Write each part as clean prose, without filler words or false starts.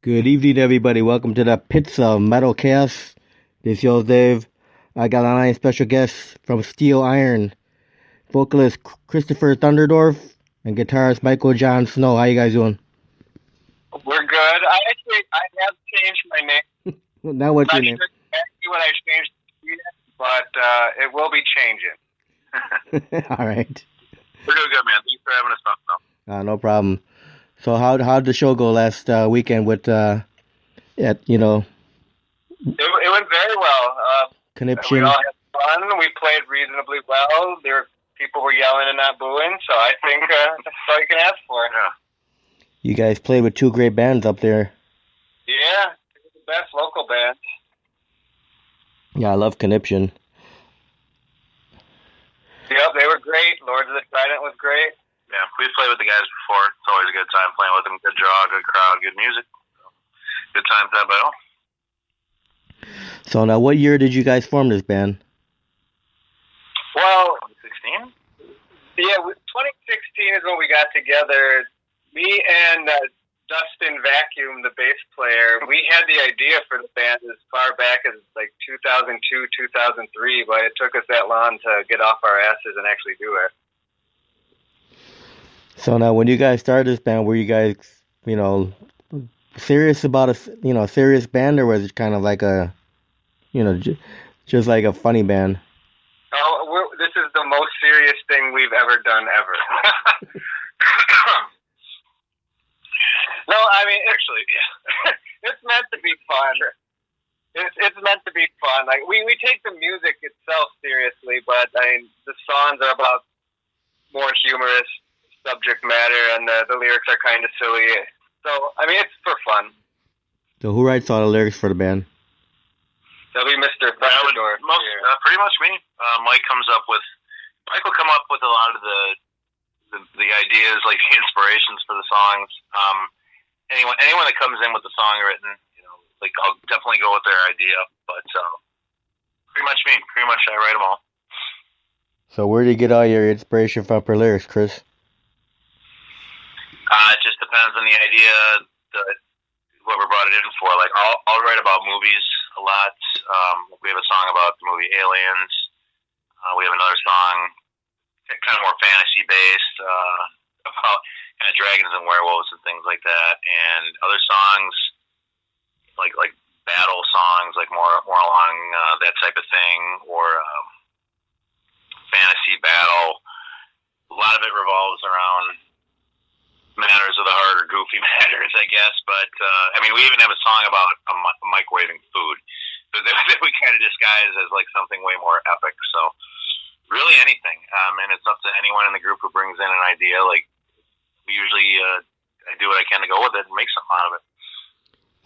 Good evening, everybody. Welcome to the Pits of Metal Chaos. This is yours, Dave. I got a nice special guest from Steel Iron, vocalist Christopher Thunderdorf and guitarist Michael John Snow. How you guys doing? We're good. I have changed my name. Now what's your name? Not sure exactly what I changed it to, but it will be changing. All right. We're doing good, man. Thanks for having us on. No problem. So how'd the show go last weekend with It went very well. Conniption? We all had fun. We played reasonably well. People were yelling and not booing, so I think that's all you can ask for. Yeah. You guys played with two great bands up there. Yeah, the best local band. Yeah, I love Conniption. Yep, they were great. Lords of the Trident was great. Yeah, we've played with the guys before. It's always a good time playing with them. Good draw, good crowd, good music. Good times that battle. So now, what year did you guys form this band? Well, 2016? Yeah, 2016 is when we got together. Me and Dustin Vacuum, the bass player, we had the idea for the band as far back as like 2002, 2003, but it took us that long to get off our asses and actually do it. So now, when you guys started this band, were you guys, serious about a serious band, or was it kind of like a, just like a funny band? Oh, this is the most serious thing we've ever done, ever. No, I mean, actually, yeah. It's meant to be fun. It's meant to be fun. Like we take the music itself seriously, but I mean, the songs are about more humorous subject matter, and the lyrics are kind of silly. So, I mean, it's for fun. So who writes all the lyrics for the band? That'll be Mr. Thunderdorf. Pretty much me. Mike will come up with a lot of the ideas, like the inspirations for the songs. Anyone that comes in with the song written, I'll definitely go with their idea. But pretty much me. Pretty much I write them all. So where do you get all your inspiration from for lyrics, Chris? It just depends on the idea that whoever brought it in for. Like I'll write about movies a lot. We have a song about the movie Aliens. We have another song kind of more fantasy based about kind of dragons and werewolves and things like that. And other songs like battle songs, like more along that type of thing, or fantasy battle. A lot of it revolves around matters of the heart or goofy matters, I guess. But we even have a song about a microwaving food that we kind of disguise as like something way more epic. So really anything, and it's up to anyone in the group who brings in an idea. Like we usually, I do what I can to go with it and make something out of it.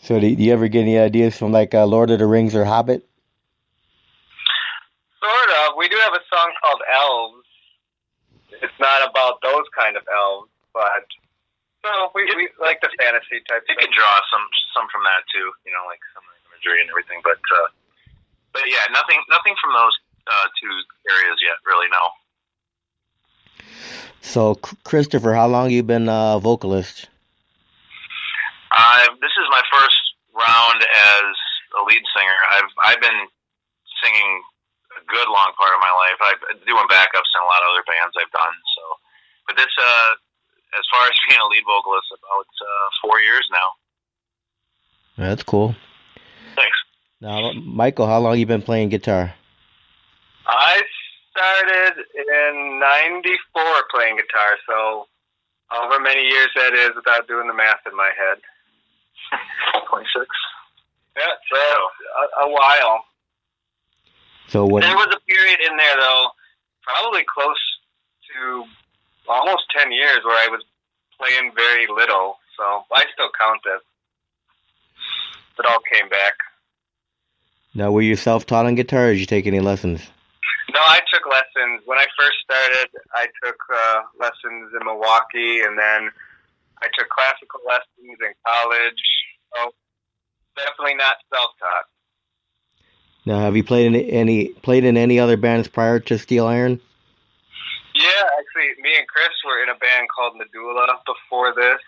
So do you ever get any ideas from like Lord of the Rings or Hobbit? Sort of. We do have a song called Elves. It's not about those kind of elves, but we like the fantasy type. You can draw some from that too, like some imagery and everything. But yeah, nothing from those two areas yet, really. No. So Christopher, how long you been a vocalist? This is my first round as a lead singer. I've been singing a good long part of my life. I'm doing backups in a lot of other bands I've done. So, but this, as far as being a lead vocalist, about 4 years now. That's cool. Thanks. Now, Michael, how long you been playing guitar? I started in '94 playing guitar, so however many years that is without doing the math in my head. 26. Yeah, so a while. So what? There was a period in there, though, probably close to almost 10 years where I was playing very little, so I still count it. It all came back. Now, were you self-taught on guitar, or did you take any lessons? No, I took lessons. When I first started, I took lessons in Milwaukee, and then I took classical lessons in college. So definitely not self-taught. Now, have you played in any other bands prior to Steel Iron? Yeah, actually, me and Chris were in a band called Medulla before this.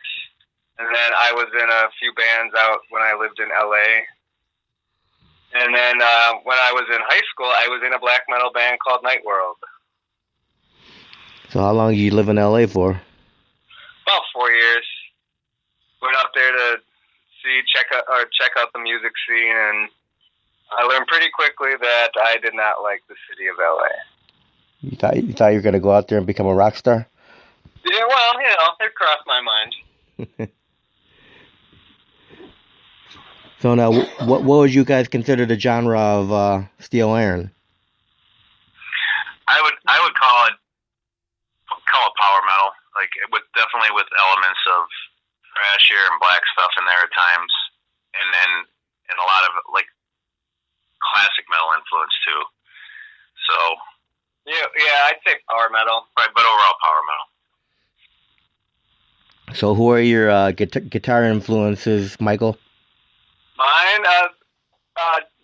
And then I was in a few bands out when I lived in LA. And then when I was in high school, I was in a black metal band called Night World. So how long did you live in LA for? About 4 years. Went out there to check out the music scene, and I learned pretty quickly that I did not like the city of LA. You thought you were gonna go out there and become a rock star? Yeah, well, it crossed my mind. So now, what would you guys consider the genre of Steel Iron? I would call it power metal, like definitely with elements of thrashier and black stuff in there at times, and a lot of like classic metal influence too. So yeah, I'd say power metal, right? But overall power metal. So who are your guitar influences, Michael? Mine,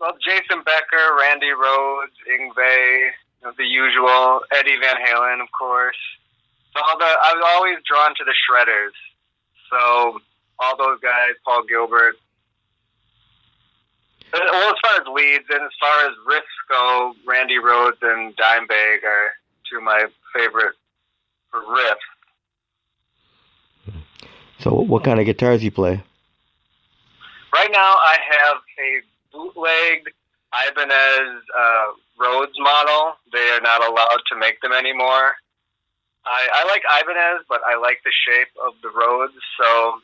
well, Jason Becker, Randy Rhoads, Yngwie, the usual, Eddie Van Halen, of course. So I was always drawn to the shredders. So all those guys, Paul Gilbert. Well, as far as leads and as far as riffs go, Randy Rhoads and Dimebag are two of my favorite for riffs. So what kind of guitars you play? Right now I have a bootlegged Ibanez Rhodes model. They are not allowed to make them anymore. I like Ibanez, but I like the shape of the Rhodes, so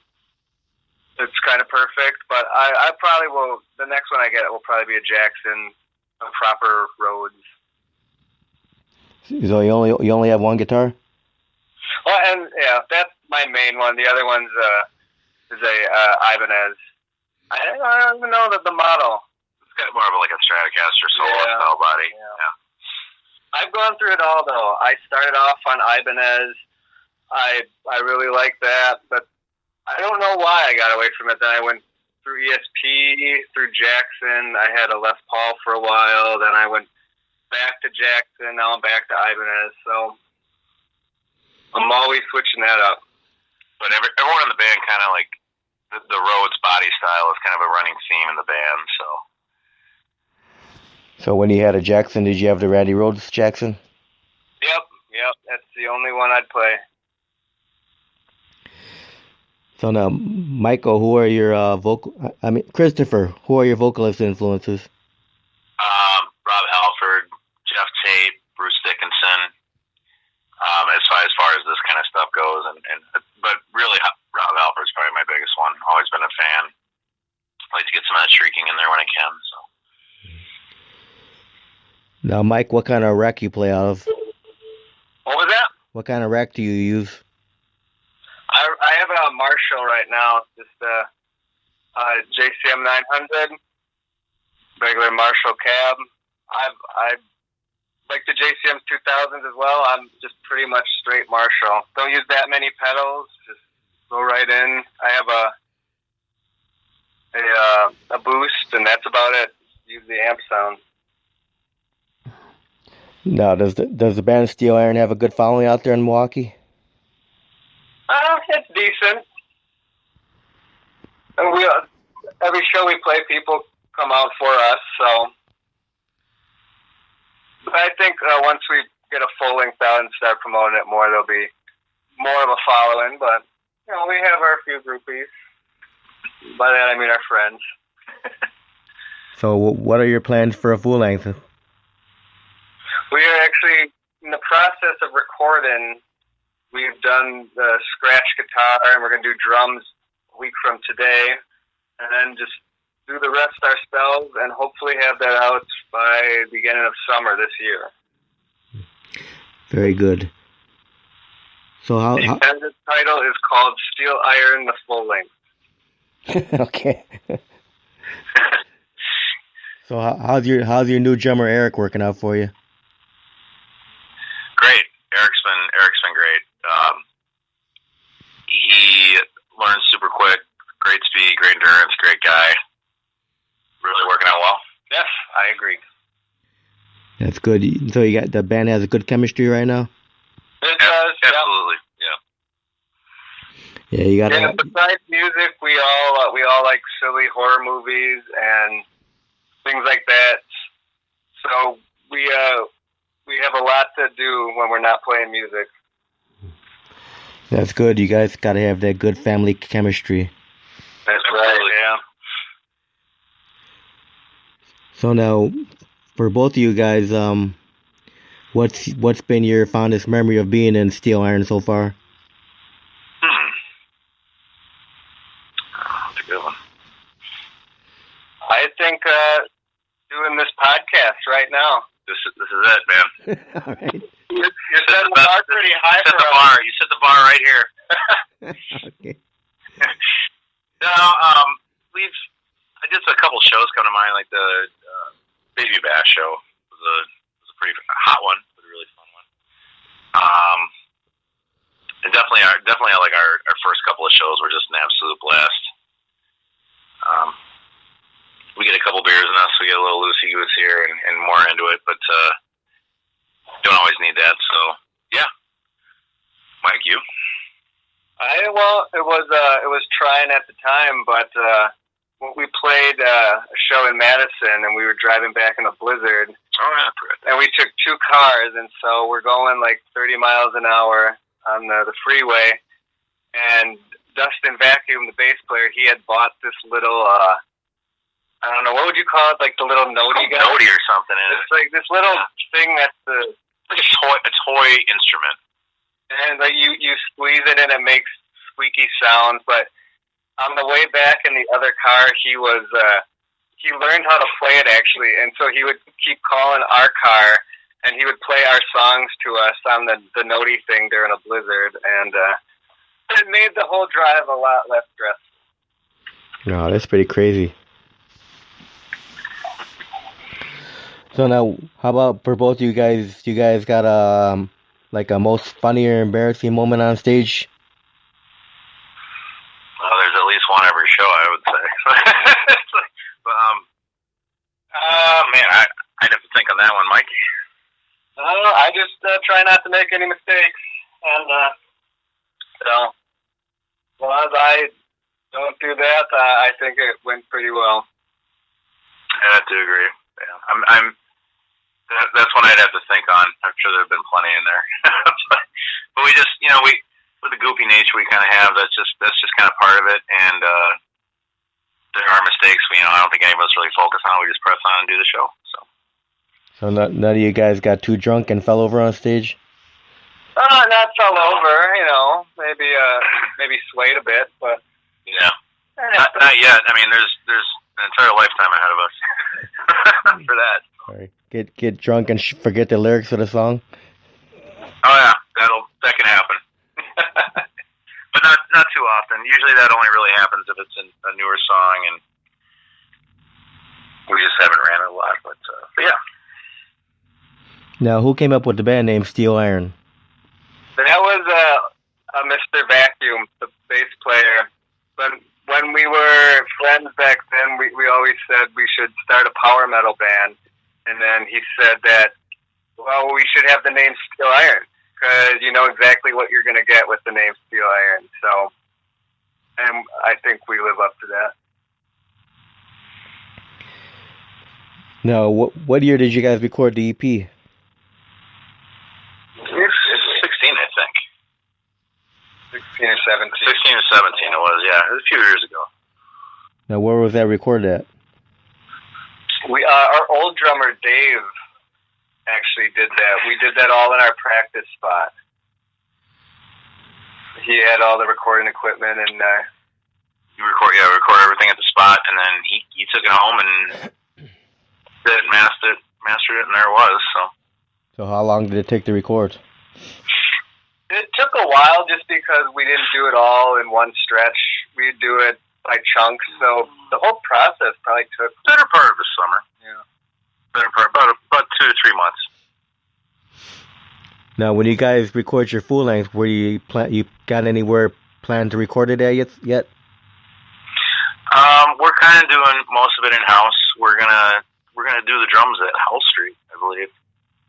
it's kind of perfect. But I probably will, the next one I get will probably be a Jackson, a proper Rhodes. So you only have one guitar? Well, and yeah, that's my main one. The other one's is a Ibanez. I don't even know the model. It's got more of like a Stratocaster solo style body. Yeah. I've gone through it all though. I started off on Ibanez. I really like that, but I don't know why I got away from it. Then I went through ESP, through Jackson. I had a Les Paul for a while. Then I went back to Jackson. Now I'm back to Ibanez. So I'm always switching that up. But everyone in the band kind of like the Rhodes body style is kind of a running theme in the band. So when you had a Jackson, did you have the Randy Rhoads Jackson? Yep. That's the only one I'd play. So now, Michael, who are your Christopher, who are your vocalist influences? Rob Halford, Jeff Tate, Bruce Dickinson. As far as this kind of stuff goes, but really Rob Halford's probably my biggest one. Always been a fan. I like to get some of that shrieking in there when I can. So. Now, Mike, what kind of rack you play out of? What was that? What kind of rack do you use? I have a Marshall right now, just a JCM 900, regular Marshall cab. I like the JCM 2000s as well. I'm just pretty much straight Marshall. Don't use that many pedals. Just go right in. I have a boost, and that's about it. Use the amp sound. Now, does the band Steel Iron have a good following out there in Milwaukee? It's decent. And every show we play, people come out for us. So, but I think once we get a full length out and start promoting it more, there'll be more of a following. But we have our few groupies. By that I mean our friends. So, what are your plans for a full length? We are actually in the process of recording. We've done the scratch guitar, and we're going to do drums a week from today, and then just do the rest ourselves, and hopefully have that out by the beginning of summer this year. Very good. So the intended title is called Steel Iron: The Full Length. Okay. So how's your new drummer Eric working out for you? Great. Eric's been great. He learns super quick. Great speed, great endurance, great guy. Really working out well. Yes, I agree. That's good. So the band has a good chemistry right now? It does. Absolutely. Yeah. Yeah, you gotta. Yeah, besides music, we all like silly horror movies and things like that. So we have a lot to do when we're not playing music. That's good. You guys gotta have that good family chemistry. That's right. Yeah. So now, for both of you guys, what's been your fondest memory of being in Steel Iron so far? That's a good one. I think doing this podcast right now. This is it, man. All right. You set the bar pretty high for us. You set the bar right here. Okay. No, I did a couple shows come to mind, like the Baby Bash show was a pretty hot one, but a really fun one. And definitely like our first couple of shows were just an absolute blast. We get a couple beers in us, we get a little loosey goose here and more into it, but don't always need that. So yeah, Mike, you. It was trying at the time, but we played a show in Madison, and we were driving back in a blizzard. Oh yeah, and we took 2 cars, and so we're going like 30 miles an hour on the freeway. And Dustin Vacuum, the bass player, he had bought this little I don't know, what would you call it? Like the little notey guy? Notey or something. It's like this little thing that's like a toy instrument. And like you squeeze it and it makes squeaky sounds. But on the way back in the other car, he learned how to play it actually, and so he would keep calling our car, and he would play our songs to us on the notey thing during a blizzard, and it made the whole drive a lot less stressful. No, that's pretty crazy. So now, how about for both of you guys? You guys got like a most funny or embarrassing moment on stage? Well, there's at least one every show, I would say. But man, I'd have to think on that one, Mike. I just try not to make any mistakes, and so as long as I don't do that, I think it went pretty well. I have to agree. Yeah, that's one I'd have to think on. I'm sure there have been plenty in there, but we just, with the goofy nature we kind of have, that's just kind of part of it. And there are mistakes. I don't think any of us really focus on. We just press on and do the show. So none of you guys got too drunk and fell over on stage? Not fell over. Maybe swayed a bit, but yeah, not yet. I mean, there's an entire lifetime ahead of us for that. All right. Get drunk and forget the lyrics of the song? Oh yeah, that can happen. But not too often. Usually that only really happens if it's a newer song, and we just haven't ran it a lot. But yeah. Now, who came up with the band name Steel Iron? That was a Mr. Vacuum, the bass player. But when we were friends back then, we always said we should start a power metal band. And then he said that, well, we should have the name Steel Iron, because you know exactly what you're going to get with the name Steel Iron. So, and I think we live up to that. Now, what year did you guys record the EP? 16, I think. 16 or 17. 16 or 17 it was, yeah. It was a few years ago. Now, where was that recorded at? Our old drummer, Dave, actually did that. We did that all in our practice spot. He had all the recording equipment, and we record everything at the spot, and then he took it home and mastered it, and there it was. So how long did it take to record? It took a while, just because we didn't do it all in one stretch. We'd do it by chunks, so the whole process probably took better part of the summer. Yeah, better part, about 2 to 3 months. Now, when you guys record your full length, where you got anywhere planned to record it at yet? We're kind of doing most of it in house. We're gonna do the drums at Howell Street, I believe,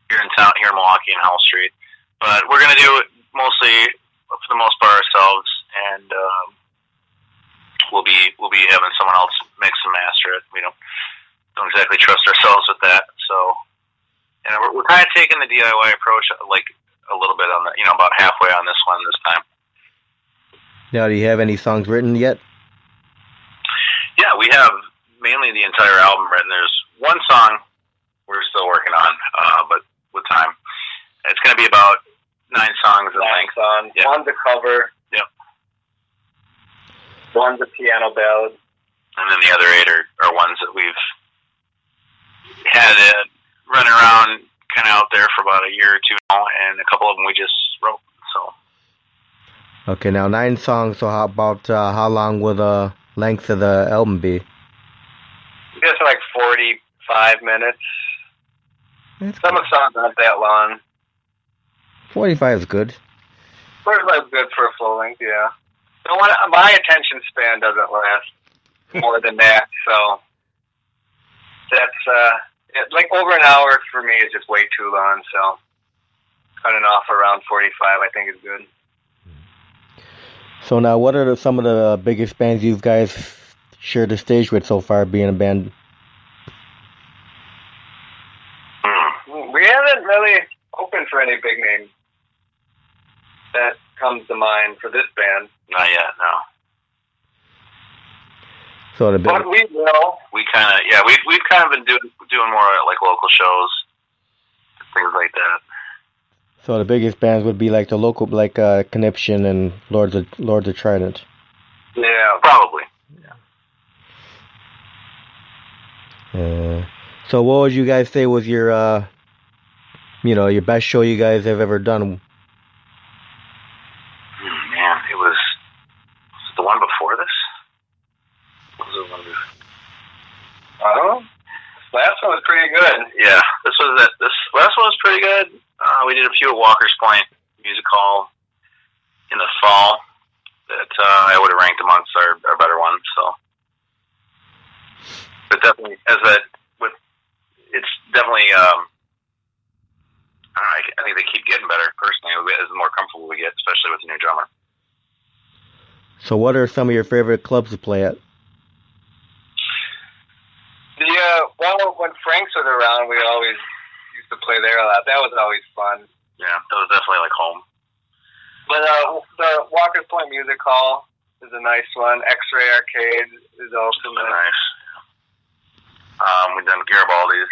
here in Milwaukee and Howell Street. But we're gonna do it mostly, for the most part, ourselves. and we'll be having someone else mix and master it. We don't exactly trust ourselves with that, so we're kind of taking the DIY approach, like a little bit on the about halfway on this one this time. Now, do you have any songs written yet? Yeah, we have mainly the entire album written. There's one song we're still working on, but with time. It's going to be about 9 songs in length. Songs. Yeah. One's a cover. Yep. One's a piano ballad. And then the other 8 are ones that we've had running around kind of out there for about a year or two now, and a couple of them we just wrote. So. Okay, now 9 songs. So how about how long will the length of the album be? Just like 45 minutes. Some of the songs aren't that long. 45 is good. 45 is good for a full length, yeah. My attention span doesn't last more than that, so that's like over an hour for me is just way too long. So cutting off around 45, I think, is good. So now, what are some of the biggest bands you guys shared the stage with so far, being a band? We haven't really opened for any big names that comes to mind for this band. Not yet, no. So but we will. We kind of, we've kind of been doing more like local shows, things like that. So the biggest bands would be like the local, like Conniption and Lords of Trident. Yeah, probably. Yeah. So what would you guys say was your, your best show you guys have ever done? Man, it was the one before this. What was the one before? I don't know. Last one was pretty good. Yeah, this last one was pretty good. We did a few at Walker's Point Music Hall in the fall that I would have ranked amongst our better ones. So, but definitely it's definitely. I think they keep getting better. Personally, as the more comfortable we get, especially with the new drummer. So, what are some of your favorite clubs to play at? Well, when Frank's was around, we always used to play there a lot. That was always fun. Yeah, that was definitely like home. But the Walker's Point Music Hall is a nice one. X-Ray Arcade is also nice. We've done Garibaldi's.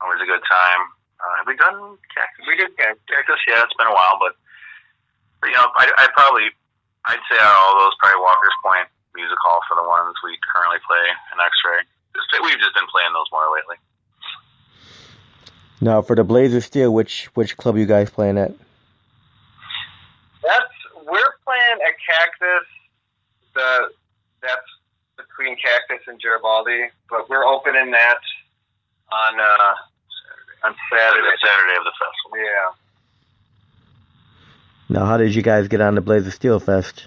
Always a good time. Have we done Cactus? We did Cactus. Yeah, it's been a while, but I'd say out of all those, probably Walker's Point Music Hall for the ones we currently play, and X-Ray. We've just been playing those more lately. Now, for the Blades of Steel, which club you guys playing at? We're playing at Cactus. That's between Cactus and Garibaldi, but we're opening that on Saturday. Saturday of the festival. Yeah. Now, how did you guys get on the Blades of Steel Fest?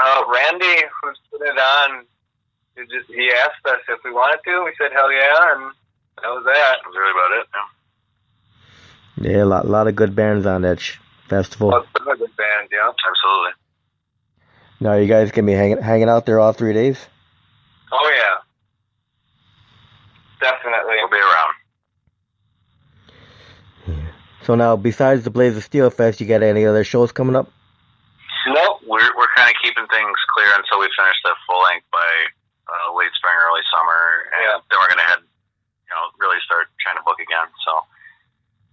Randy, who's put it on, he asked us if we wanted to. We said hell yeah, and that was that. That was really about it. Yeah. Yeah, a lot of good bands on that festival. A good band, yeah. Absolutely. Now, you guys gonna be hanging out there all 3 days? Oh yeah, definitely. We'll be around. Yeah. So now, besides the Blades of Steel Fest, you got any other shows coming up? Nope. We're kind of keeping things clear until we finish the full length by late spring, early summer, and then we're gonna head, really start trying to book again. So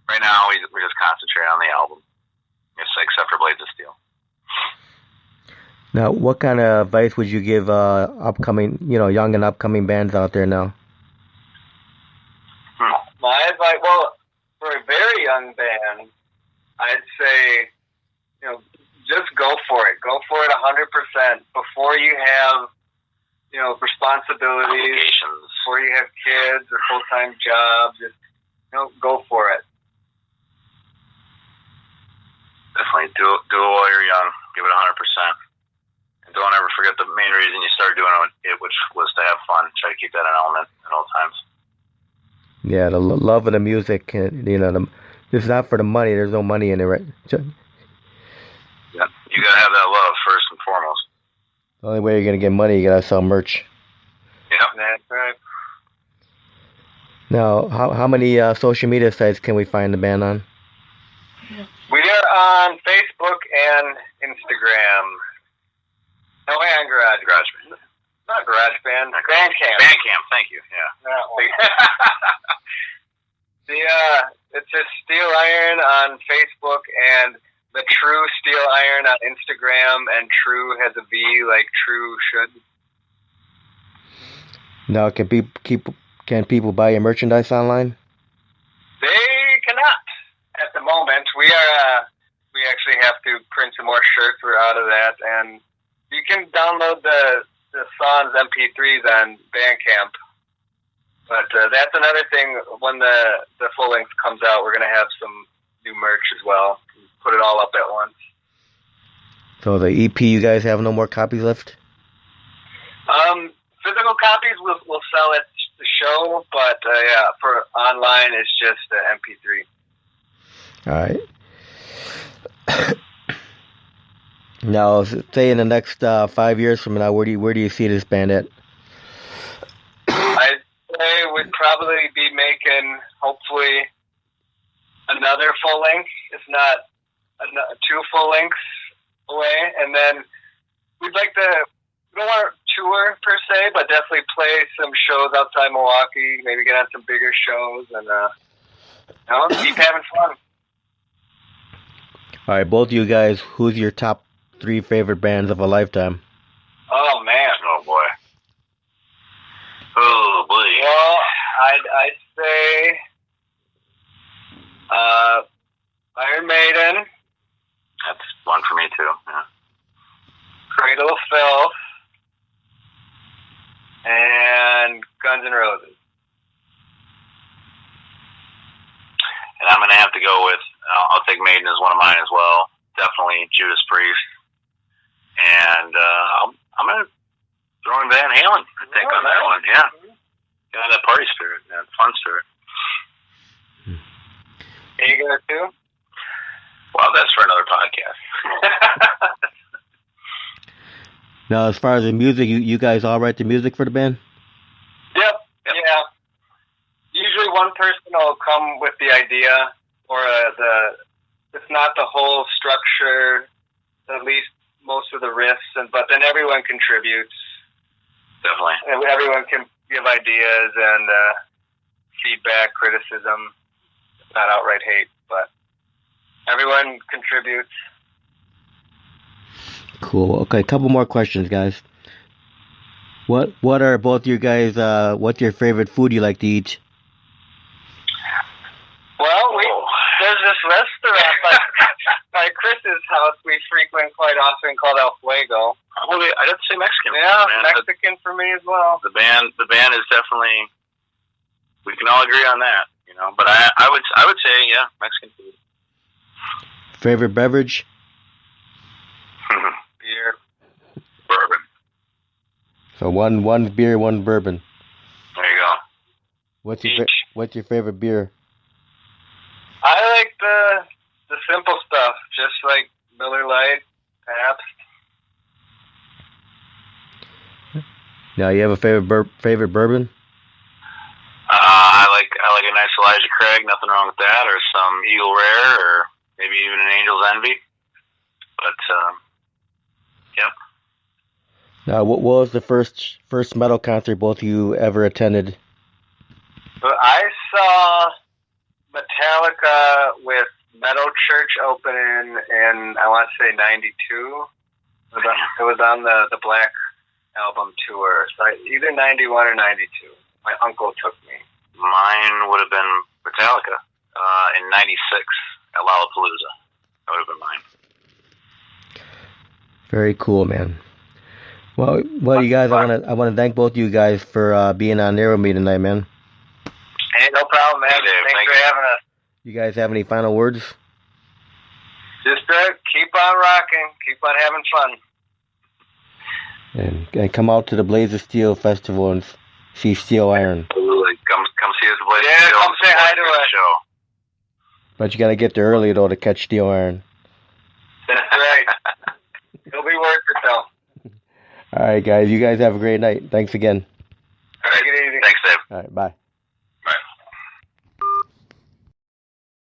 right now we just concentrate on the album, except for Blades of Steel. Now, what kind of advice would you give upcoming, young and upcoming bands out there now? My advice, well, for a very young band, I'd say, just go for it. Go for it 100% before you have, responsibilities, before you have kids or full-time jobs. Just, go for it. Definitely do it while you're young. Give it 100%. And don't ever forget the main reason you started doing it, which was to have fun. Try to keep that an element at all times. Yeah, the love of the music. It's not for the money. There's no money in it, right? Yeah, You gotta have that love first and foremost. The only way you're gonna get money, you gotta sell merch. Yep. That's right. Now, how many social media sites can we find the band on? We are on Facebook and Instagram. No, and GarageBand. Not GarageBand. Bandcamp. Bandcamp. Thank you. Yeah. That one. It's just Steel Iron on Facebook and the True Steel Iron on Instagram, and True has a V like True should. Now, can people buy your merchandise online? They cannot at the moment. We actually have to print some more shirts. We're out of that, and you can download the Sans MP3s on Bandcamp. But that's another thing. When the full length comes out, we're gonna have some new merch as well. Put it all up at once. So the EP, you guys have no more copies left? Physical copies we'll sell at the show, but yeah, for online it's just MP3. All right. Now, say in the next 5 years from now, where do you see this band at? I'd say we'd probably be making, hopefully, another full length, if not 2 full lengths away, and then we'd like to. We don't want to tour per se, but definitely play some shows outside Milwaukee. Maybe get on some bigger shows and keep having fun. All right, both of you guys, who's your top 3 favorite bands of a lifetime? Oh man! Oh boy! Oh boy! Well, I'd say Iron Maiden. That's one for me too. Yeah. Cradle of Filth. And Guns N' Roses. And I'm going to have to go with, I'll take Maiden as one of mine as well. Definitely Judas Priest. And I'm going to throw in Van Halen, I think, on that one. Yeah. Got that party spirit, that fun spirit. Are you going to? Well, that's for another podcast. Now, as far as the music, you guys all write the music for the band? Yep. Yeah. Usually one person will come with the idea, or it's not the whole structure, at least most of the riffs, but then everyone contributes. Definitely. And everyone can give ideas and feedback, criticism, not outright hate, but everyone contributes. Cool. Okay, a couple more questions, guys. What are both you guys? What's your favorite food you like to eat? Well, there's this restaurant by Chris's house we frequent quite often called El Fuego. Probably, I'd have to say Mexican. Yeah, man. Mexican for me as well. The band is definitely. We can all agree on that, But I would say, yeah, Mexican food. Favorite beverage? Beer. Bourbon. So one beer, one bourbon. There you go. What's your favorite beer? I like the simple stuff, just like Miller Lite, Pabst. Now, you have a favorite bourbon? I like a nice Elijah Craig. Nothing wrong with that, or some Eagle Rare, or maybe even an Angel's Envy. But yep. Now, what was the first metal concert both of you ever attended? I saw Metallica with Metal Church opening in, I want to say, 92. It was on the Black Album tour. So either 91 or 92. My uncle took me. Mine would have been Metallica in 96 at Lollapalooza. That would have been mine. Very cool, man. Well, you guys, I want to thank both of you guys for being on there with me tonight, man. Hey, no problem, man. Hey, Dave, Thanks for having us. You guys have any final words? Just keep on rocking, keep on having fun. And come out to the Blaze of Steel Festival and see Steel Iron. Absolutely. Come see us, Blaze of Yeah, Steel. come say hi to us. Show. But you got to get there early, though, to catch Steel Iron. That's right. It'll be worth it, though. All right, guys. You guys have a great night. Thanks again. Take it easy. Thanks, Dave. All right, bye.